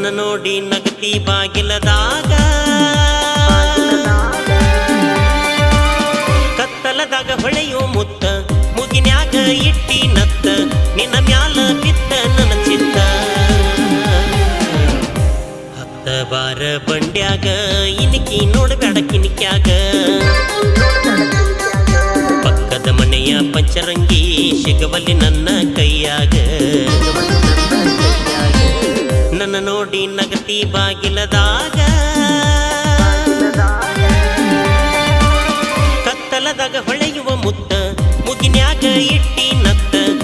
ನನ್ನ ನೋಡಿ ನಗತಿ ಬಾಗಿಲದಾಗ ಕತ್ತಲದಾಗ ಹೊಳೆಯೋ ಮುತ್ತ ಮುಗಿನ್ಯಾಗ ಇಟ್ಟಿ ನತ್ತ ನಿನ್ನ ಮ್ಯಾಲ ಬಿತ್ತ ನನ್ನ ಚಿತ್ತ ಹತ್ತ ಬಾರ ಬಂಡ್ಯಾಗ ಇನಿಕಿ ನೋಡಬೇಡ ಕಿನಿಕ್ಯಾಗ ಪಕ್ಕದ ಮನೆಯ ಪಂಚರಂಗಿ ಸಿಗವಲ್ಲಿ ನನ್ನ ಕೈಯಾಗ ನನ್ನ ನೋಡಿ ನಗತಿ ಬಾಗಿಲದಾಗ ಕತ್ತಲದಾಗ ಹೊಳೆಯುವ ಮುತ್ತ ಮುಗಿನ್ಯಾಗ ಇಟ್ಟ